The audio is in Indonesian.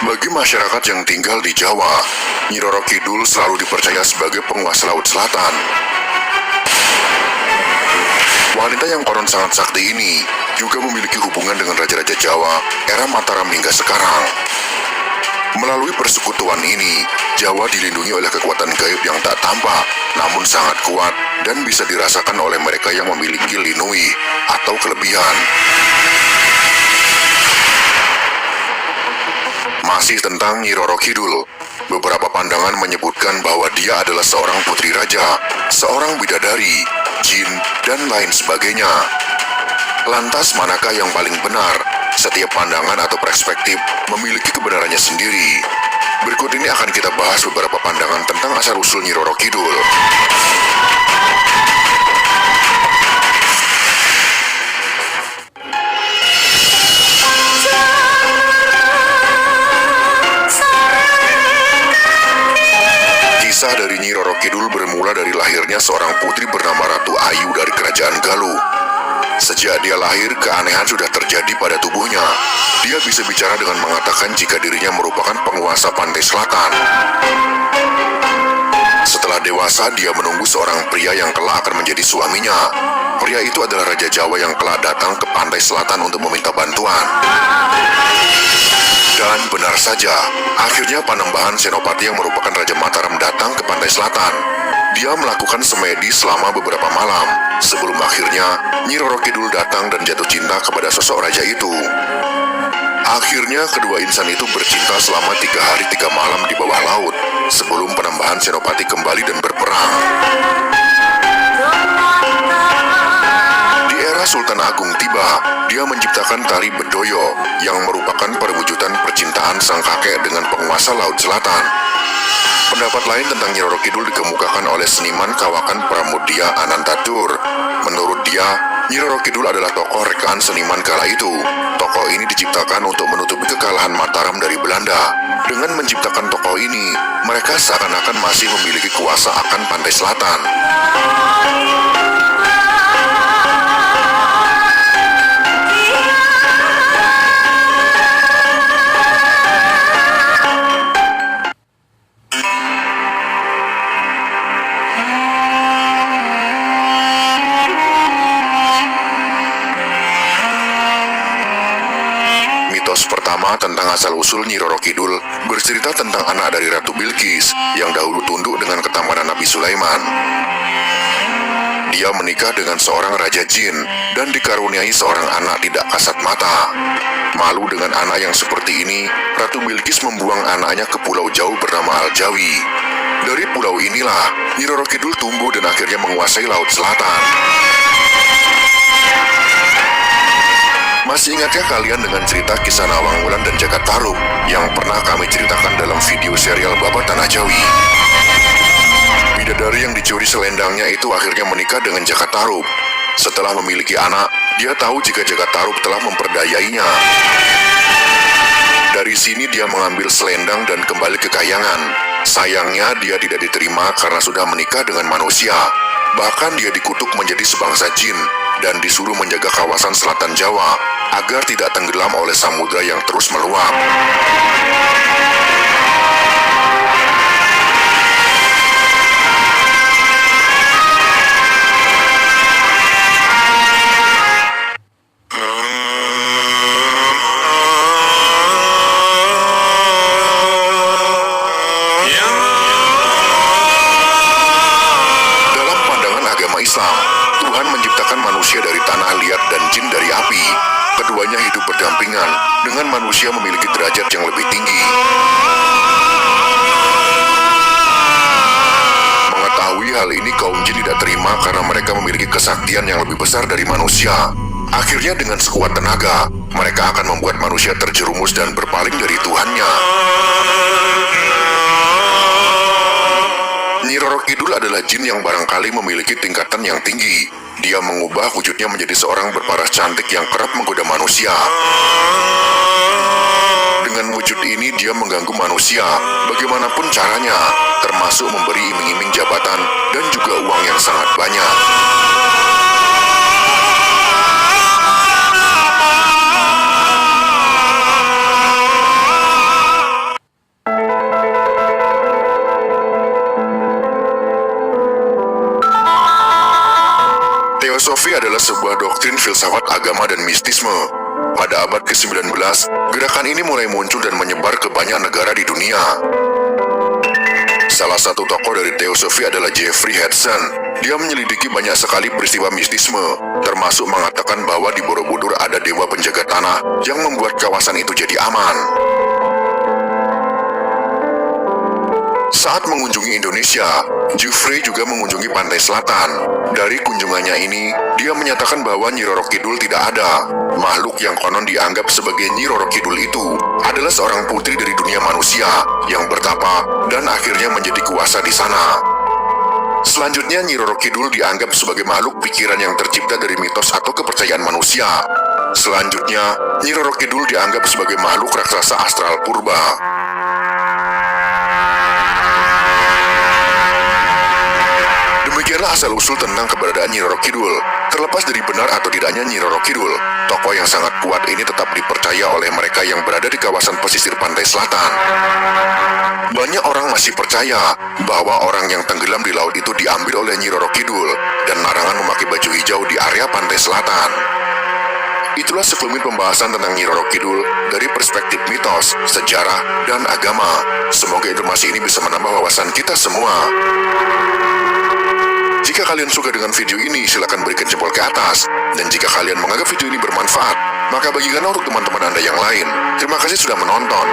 Bagi masyarakat yang tinggal di Jawa, Nyi Roro Kidul selalu dipercaya sebagai penguasa Laut Selatan. Wanita yang konon sangat sakti ini juga memiliki hubungan dengan Raja-Raja Jawa era Mataram hingga sekarang. Melalui persekutuan ini, Jawa dilindungi oleh kekuatan gaib yang tak tampak, namun sangat kuat dan bisa dirasakan oleh mereka yang memiliki linui atau kelebihan. Masih tentang Nyi Roro Kidul, beberapa pandangan menyebutkan bahwa dia adalah seorang putri raja, seorang bidadari, jin, dan lain sebagainya. Lantas manakah yang paling benar? Setiap pandangan atau perspektif memiliki kebenarannya sendiri. Berikut ini akan kita bahas beberapa pandangan tentang asal-usul Nyi Roro Kidul. Kisah dari Nyi Roro Kidul bermula dari lahirnya seorang putri bernama Ratu Ayu dari Kerajaan Galuh. Sejak dia lahir, keanehan sudah terjadi pada tubuhnya. Dia bisa bicara dengan mengatakan jika dirinya merupakan penguasa pantai selatan. Setelah dewasa, dia menunggu seorang pria yang kelak akan menjadi suaminya. Pria itu adalah Raja Jawa yang kelak datang ke pantai selatan untuk meminta bantuan. Dan benar saja, akhirnya Panembahan Senopati yang merupakan Raja Mataram datang ke pantai selatan. Dia melakukan semedi selama beberapa malam, sebelum akhirnya Nyi Roro Kidul datang dan jatuh cinta kepada sosok raja itu. Akhirnya kedua insan itu bercinta selama 3 hari 3 malam di bawah laut, sebelum Panembahan Senopati kembali dan berperang. Di era Sultan Agung tiba, dia menciptakan tari Bedoyo yang merupakan perwujudan percintaan sang kakek dengan penguasa Laut Selatan. Pendapat lain tentang Nyi Roro Kidul dikemukakan oleh seniman kawakan Pramudia Anantatur. Menurut dia, Nyi Roro Kidul adalah tokoh rekaan seniman kala itu. Tokoh ini diciptakan untuk menutupi kekalahan Mataram dari Belanda. Dengan menciptakan tokoh ini, mereka seakan-akan masih memiliki kuasa akan pantai selatan. Mitos pertama tentang asal-usul Nyi Roro Kidul bercerita tentang anak dari Ratu Bilqis yang dahulu tunduk dengan ketamanan Nabi Sulaiman. Dia menikah dengan seorang raja jin dan dikaruniai seorang anak tidak kasat mata. Malu dengan anak yang seperti ini, Ratu Bilqis membuang anaknya ke pulau jauh bernama Al-Jawi. Dari pulau inilah Nyi Roro Kidul tumbuh dan akhirnya menguasai Laut Selatan. Masih ingatkah kalian dengan cerita kisah Nawang Wulan dan Jagat Tarub yang pernah kami ceritakan dalam video serial Babat Tanah Jawi? Bidadari yang dicuri selendangnya itu akhirnya menikah dengan Jagat Tarub. Setelah memiliki anak, dia tahu jika Jagat Tarub telah memperdayainya. Dari sini dia mengambil selendang dan kembali ke Kahyangan. Sayangnya dia tidak diterima karena sudah menikah dengan manusia. Bahkan dia dikutuk menjadi sebangsa jin dan disuruh menjaga kawasan selatan Jawa agar tidak tenggelam oleh samudra yang terus meluap. Islam, Tuhan menciptakan manusia dari tanah liat dan jin dari api. Keduanya hidup berdampingan dengan manusia memiliki derajat yang lebih tinggi. Mengetahui hal ini, kaum jin tidak terima karena mereka memiliki kesaktian yang lebih besar dari manusia. Akhirnya dengan sekuat tenaga, mereka akan membuat manusia terjerumus dan berpaling dari Tuhannya. Nyi Roro Kidul adalah jin yang barangkali memiliki tingkatan yang tinggi. Dia mengubah wujudnya menjadi seorang berparas cantik yang kerap menggoda manusia. Dengan wujud ini dia mengganggu manusia bagaimanapun caranya, termasuk memberi iming-iming jabatan dan juga uang yang sangat banyak. doktrin filsafat agama dan mistisme. Pada abad ke-19, gerakan ini mulai muncul dan menyebar ke banyak negara di dunia. Salah satu tokoh dari teosofi adalah Jeffrey Hudson. Dia menyelidiki banyak sekali peristiwa mistisme, termasuk mengatakan bahwa di Borobudur ada dewa penjaga tanah yang membuat kawasan itu jadi aman. Saat mengunjungi Indonesia, Jeffrey juga mengunjungi pantai selatan. Dari kunjungannya ini, dia menyatakan bahwa Nyi Roro Kidul tidak ada. Makhluk yang konon dianggap sebagai Nyi Roro Kidul itu adalah seorang putri dari dunia manusia yang bertapa dan akhirnya menjadi kuasa di sana. Selanjutnya, Nyi Roro Kidul dianggap sebagai makhluk pikiran yang tercipta dari mitos atau kepercayaan manusia. Selanjutnya, Nyi Roro Kidul dianggap sebagai makhluk raksasa astral purba. Demikianlah asal-usul tentang keberadaan Nyi Roro Kidul. Terlepas dari benar atau tidaknya Nyi Roro Kidul, tokoh yang sangat kuat ini tetap dipercaya oleh mereka yang berada di kawasan pesisir pantai selatan. Banyak orang masih percaya bahwa orang yang tenggelam di laut itu diambil oleh Nyi Roro Kidul dan larangan memakai baju hijau di area pantai selatan. Itulah sekelumit pembahasan tentang Nyi Roro Kidul dari perspektif mitos, sejarah, dan agama. Semoga informasi ini bisa menambah wawasan kita semua. Jika kalian suka dengan video ini, silakan berikan jempol ke atas. Dan jika kalian menganggap video ini bermanfaat, maka bagikanlah untuk teman-teman Anda yang lain. Terima kasih sudah menonton.